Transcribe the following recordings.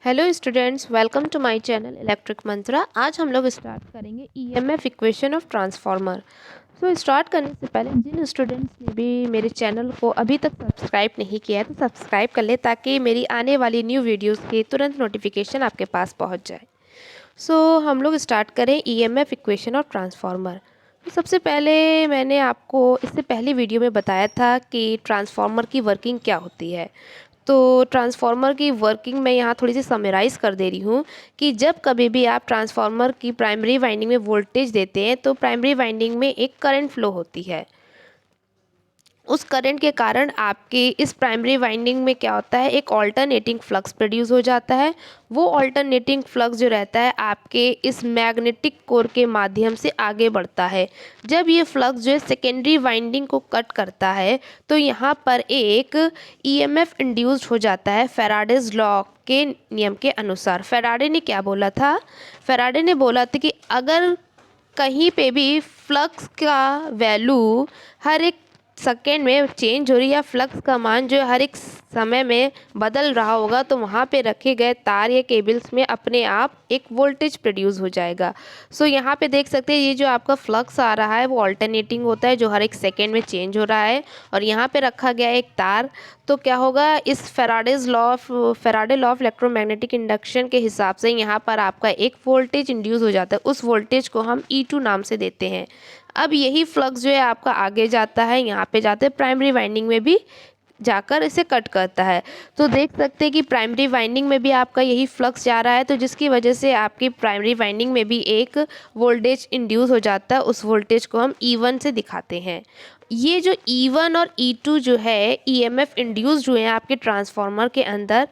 Hello students, welcome to my channel Electric Mantra. आज हम लोग स्टार्ट करेंगे ईएमएफ इक्वेशन ऑफ ट्रांसफार्मर। तो स्टार्ट करने से पहले जिन स्टूडेंट्स ने भी मेरे चैनल को अभी तक सब्सक्राइब नहीं किया है तो सब्सक्राइब कर ले, ताकि मेरी आने वाली न्यू वीडियोस की तुरंत नोटिफिकेशन आपके पास पहुंच जाए। हम लोग स्टार्ट करें ईएमएफ इक्वेशन ऑफ ट्रांसफार्मर। तो सबसे पहले मैंने आपको इससे पहली वीडियो में बताया था कि ट्रांसफार्मर की वर्किंग क्या होती है। तो ट्रांसफार्मर की वर्किंग मैं यहाँ थोड़ी सी समराइज़ कर दे रही हूँ कि जब कभी भी आप ट्रांसफार्मर की प्राइमरी वाइंडिंग में वोल्टेज देते हैं तो प्राइमरी वाइंडिंग में एक करंट फ्लो होती है। उस करंट के कारण आपके इस प्राइमरी वाइंडिंग में क्या होता है, एक ऑल्टरनेटिंग फ्लक्स प्रोड्यूस हो जाता है। वो ऑल्टरनेटिंग फ्लक्स जो रहता है आपके इस मैग्नेटिक कोर के माध्यम से आगे बढ़ता है। जब ये फ्लक्स जो है सेकेंडरी वाइंडिंग को कट करता है तो यहाँ पर एक ईएमएफ इंड्यूस्ड हो जाता है फैराडेज लॉ के नियम के अनुसार। फैराडे ने क्या बोला था? फैराडे ने बोला था कि अगर कहीं पे भी फ्लक्स का वैल्यू हर एक सेकेंड में चेंज हो रही है या फ्लक्स का मान जो हर एक समय में बदल रहा होगा, तो वहाँ पे रखे गए तार या केबल्स में अपने आप एक वोल्टेज प्रोड्यूस हो जाएगा। यहाँ पे देख सकते हैं ये जो आपका फ्लक्स आ रहा है वो ऑल्टरनेटिंग होता है, जो हर एक सेकेंड में चेंज हो रहा है। और यहाँ पे रखा गया एक तार, तो क्या होगा, इस Faraday law of electromagnetic induction के हिसाब से यहाँ पर आपका एक वोल्टेज इंड्यूस हो जाता है। उस वोल्टेज को हम E2 नाम से देते हैं। अब यही फ्लक्स जो है आपका आगे जाता है, यहाँ पे जाते हैं प्राइमरी वाइंडिंग में भी जाकर इसे कट करता है। तो देख सकते हैं कि प्राइमरी वाइंडिंग में भी आपका यही फ्लक्स जा रहा है, तो जिसकी वजह से आपकी प्राइमरी वाइंडिंग में भी एक वोल्टेज इंड्यूस हो जाता है। उस वोल्टेज को हम E1 से दिखाते हैं। ये जो E1 और E2 जो है ईएमएफ इंड्यूस्ड हुए हैं आपके ट्रांसफार्मर के अंदर,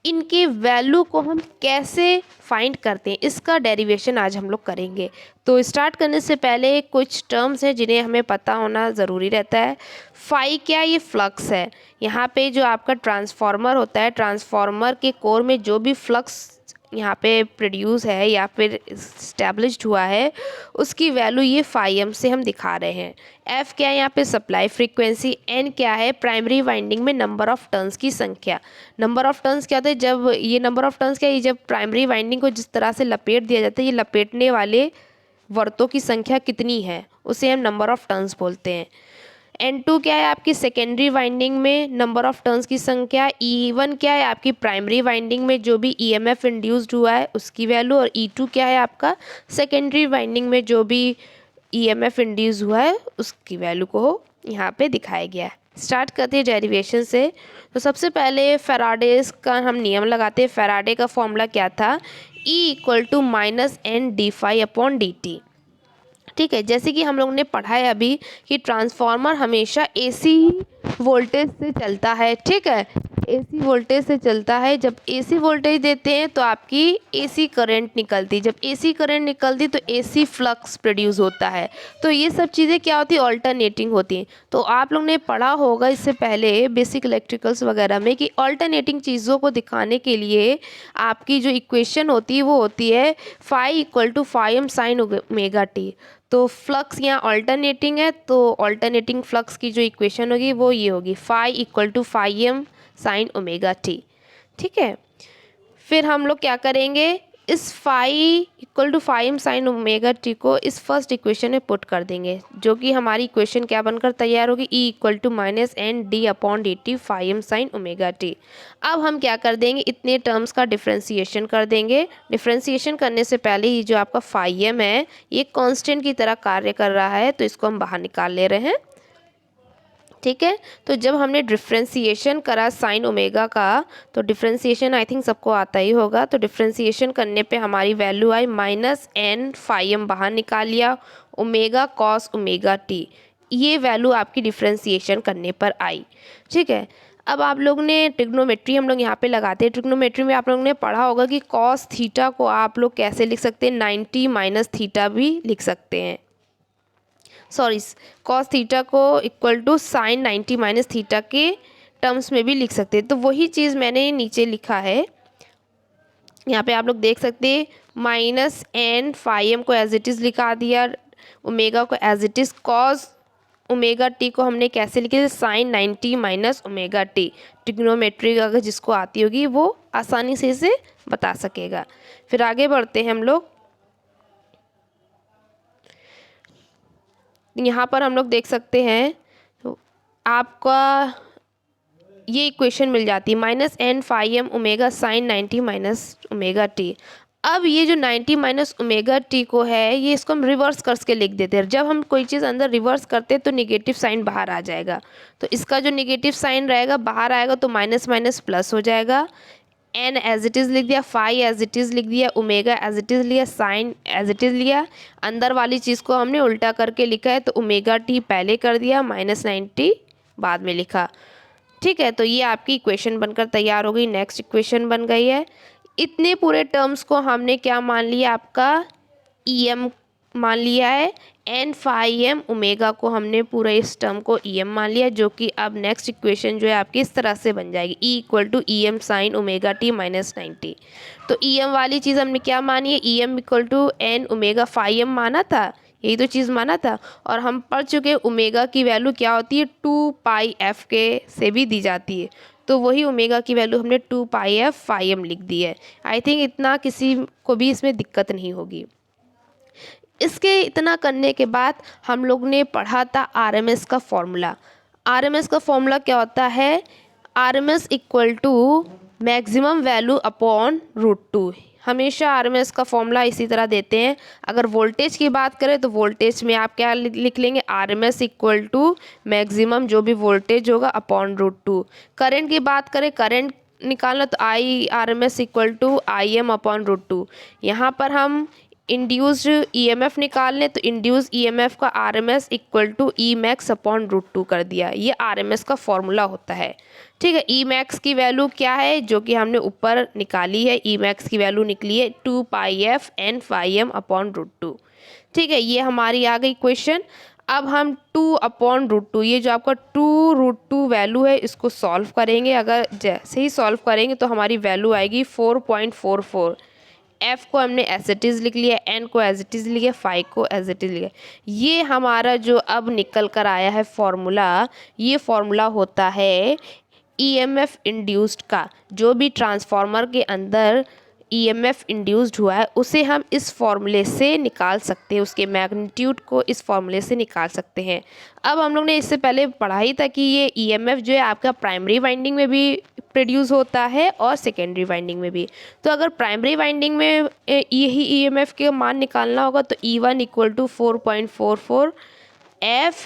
इनके वैल्यू को हम कैसे फाइंड करते हैं, इसका डेरिवेशन आज हम लोग करेंगे। तो स्टार्ट करने से पहले कुछ टर्म्स हैं जिन्हें हमें पता होना ज़रूरी रहता है। फाई क्या? ये फ्लक्स है। यहाँ पे जो आपका ट्रांसफार्मर होता है, ट्रांसफार्मर के कोर में जो भी फ्लक्स यहाँ पे प्रोड्यूस है या फिर इस्टेब्लिश्ड हुआ है, उसकी वैल्यू ये फाई एम से हम दिखा रहे हैं। एफ क्या है? यहाँ पे सप्लाई फ्रीक्वेंसी। एन क्या है? प्राइमरी वाइंडिंग में नंबर ऑफ टर्न्स की संख्या। नंबर ऑफ टर्न्स क्या होता है? जब ये नंबर ऑफ टर्न्स क्या है, जब प्राइमरी वाइंडिंग को जिस तरह से लपेट दिया जाता है, ये लपेटने वाले वर्तों की संख्या कितनी है, उसे हम नंबर ऑफ टर्न्स बोलते हैं। N2 क्या है? आपकी सेकेंडरी वाइंडिंग में नंबर ऑफ टर्न्स की संख्या। E1 क्या है? आपकी प्राइमरी वाइंडिंग में जो भी ईएमएफ इंड्यूस्ड हुआ है उसकी वैल्यू। और E2 क्या है? आपका सेकेंडरी वाइंडिंग में जो भी ईएमएफ इंड्यूस हुआ है उसकी वैल्यू को यहाँ पे दिखाया गया है। स्टार्ट करते हैं डेरिवेशन से। तो सबसे पहले फैराडेज का हम नियम लगाते हैं। फैराडे का फॉर्मूला क्या था? E = -N dφ/dt। ठीक है, जैसे कि हम लोग ने पढ़ा है अभी कि ट्रांसफार्मर हमेशा एसी वोल्टेज से चलता है। ठीक है, एसी वोल्टेज से चलता है। जब एसी वोल्टेज देते हैं तो आपकी एसी करंट निकलती, जब एसी करंट निकलती तो एसी फ्लक्स प्रोड्यूस होता है। तो ये सब चीज़ें क्या होती है? ऑल्टरनेटिंग होती हैं। तो आप लोग ने पढ़ा होगा इससे पहले बेसिक इलेक्ट्रिकल्स वगैरह में कि ऑल्टरनेटिंग चीज़ों को दिखाने के लिए आपकी जो इक्वेशन होती है वो होती है फाई = φm sin ω t। तो फ्लक्स यहाँ ऑल्टरनेटिंग है, तो ऑल्टरनेटिंग फ्लक्स की जो इक्वेशन होगी वो ये होगी, फाई = φm sin ω t। ठीक है, फिर हम लोग क्या करेंगे, इस फाई = φm sin ω t को इस फर्स्ट इक्वेशन में पुट कर देंगे, जो कि हमारी इक्वेशन क्या बनकर तैयार होगी? E = -N d/dt φm sin ω t। अब हम क्या कर देंगे, इतने टर्म्स का डिफ्रेंसिएशन कर देंगे। डिफ्रेंसिएशन करने से पहले ये जो आपका φm है ये कांस्टेंट की तरह कार्य कर रहा है, तो इसको हम बाहर निकाल ले रहे हैं। ठीक है, तो जब हमने डिफ्रेंसिएशन करा साइन ओमेगा का, तो डिफ्रेंसिएशन आई थिंक सबको आता ही होगा, तो डिफ्रेंसिएशन करने पे हमारी वैल्यू आई -N φm, बाहर निकाल लिया, ओमेगा cos ω t। ये वैल्यू आपकी डिफ्रेंसिएशन करने पर आई। ठीक है, अब आप लोग ने ट्रिग्नोमेट्री हम लोग यहाँ पे लगाते हैं। ट्रिग्नोमेट्री में आप लोगों ने पढ़ा होगा कि cos थीटा को आप लोग कैसे लिख सकते हैं? 90 - थीटा भी लिख सकते हैं। सॉरी, कॉस थीटा को इक्वल टू साइन 90 - थीटा के टर्म्स में भी लिख सकते हैं। तो वही चीज़ मैंने नीचे लिखा है, यहाँ पे आप लोग देख सकते हैं। -N φm को एज इट इज़ लिखा दिया, ओमेगा को as it is cos omega t को हमने कैसे लिखे, sine 90 minus omega t. Trigonometry अगर जिसको आती होगी वो आसानी से इसे बता सकेगा। फिर आगे बढ़ते हैं हम लोग। यहाँ पर हम लोग देख सकते हैं तो आपका ये इक्वेशन मिल जाती है, minus N phi M omega sine 90 minus omega t. अब ये जो 90 माइनस ओमेगा टी को है, ये इसको हम रिवर्स करके लिख देते हैं। जब हम कोई चीज़ अंदर रिवर्स करते हैं तो निगेटिव साइन बाहर आ जाएगा। तो इसका जो निगेटिव साइन रहेगा बाहर आएगा तो माइनस माइनस प्लस हो जाएगा। एन एज इट इज़ लिख दिया, फाई एज इट इज़ लिख दिया, ओमेगा एज इट इज़ लिया, साइन एज इट इज़ लिया। अंदर वाली चीज़ को हमने उल्टा करके लिखा है तो ओमेगा टी पहले कर दिया, माइनस 90 बाद में लिखा। ठीक है, तो ये आपकी इक्वेशन बनकर तैयार हो गई। नेक्स्ट इक्वेशन बन गई है। इतने पूरे टर्म्स को हमने क्या मान लिया, आपका EM मान लिया है। एन फाई एम ओमेगा को हमने पूरे इस टर्म को EM मान लिया, जो कि अब नेक्स्ट इक्वेशन जो है आपकी इस तरह से बन जाएगी, E equal to EM sine omega t minus 90। तो EM वाली चीज़ हमने क्या मानी है, EM equal to N omega phi M माना था, यही तो चीज़ माना था। और हम पढ़ चुके ओमेगा की वैल्यू क्या होती है, 2 पाई एफ के से भी दी जाती है। तो वही ओमेगा की वैल्यू हमने 2 पाई एफ फाई एम लिख दी है। आई थिंक इतना किसी को भी इसमें दिक्कत नहीं होगी। इसके इतना करने के बाद हम लोग ने पढ़ा था आरएमएस का फॉर्मूला। आरएमएस का फॉर्मूला क्या होता है, RMS equal to maximum value upon √2। हमेशा आरएमएस का फॉर्मूला इसी तरह देते हैं। अगर वोल्टेज की बात करें तो वोल्टेज में आप क्या लिख लेंगे, आरएमएस इक्वल टू मैक्सिमम जो भी वोल्टेज होगा अपॉन √2। करंट की बात करें, करंट निकालना तो I RMS equal to I M upon √2। यहाँ पर हम इंड्यूस्ड ईएमएफ निकाल लें तो इंड्यूस ईएमएफ का RMS equal to E max upon √2 कर दिया। ये आरएमएस का फॉर्मूला होता है। ठीक है, ई मैक्स की वैल्यू क्या है जो कि हमने ऊपर निकाली है, ई मैक्स की वैल्यू निकली है 2 pi F N phi M upon √2। ठीक है, ये हमारी आ गई क्वेश्चन। अब हम 2 अपॉन √2, ये जो आपका 2√2 वैल्यू है इसको सॉल्व करेंगे। अगर जैसे ही सॉल्व करेंगे तो हमारी वैल्यू आएगी 4.44। एफ को हमने एज इट इज़ लिख लिया, एन को एज इट इज़ लिया, फाई को एज इट इज़ लिया। ये हमारा जो अब निकल कर आया है फॉर्मूला, ये फॉर्मूला होता है ईएमएफ इंड्यूस्ड का। जो भी ट्रांसफार्मर के अंदर ईएमएफ इंड्यूस्ड हुआ है उसे हम इस फॉर्मूले से निकाल सकते हैं, उसके मैग्नीट्यूड को इस फॉर्मूले से निकाल सकते हैं। अब हम लोग ने इससे पहले पढ़ा ही था कि ये ईएमएफ जो है आपका प्राइमरी वाइंडिंग में भी प्रोड्यूस होता है और सेकेंडरी वाइंडिंग में भी। तो अगर प्राइमरी वाइंडिंग में यही ईएमएफ के मान निकालना होगा तो E1 equal to 4.44 F.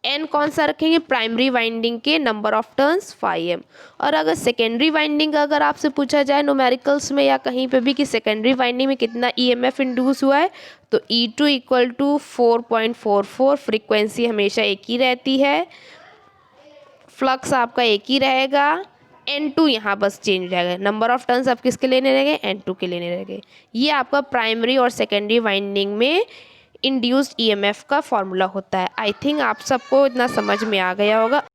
N कौन सा रखेंगे, प्राइमरी वाइंडिंग के number of turns phi M. और अगर सेकेंडरी वाइंडिंग का अगर आपसे पूछा जाए न्यूमेरिकल्स में या कहीं पे भी कि सेकेंडरी वाइंडिंग में कितना ईएमएफ इंड्यूस हुआ है, तो E2 इक्वल टू 4.44। फ्रीक्वेंसी हमेशा एक ही रहती है, फ्लक्स आपका एक ही रहेगा, N2 यहाँ बस चेंज रहेगा। नंबर ऑफ टर्न्स आप किसके लेने रहेंगे, N2 के लेने रहेंगे। ये आपका प्राइमरी और सेकेंडरी वाइंडिंग में इंड्यूस्ड ईएमएफ का फॉर्मूला होता है। आई थिंक आप सबको इतना समझ में आ गया होगा।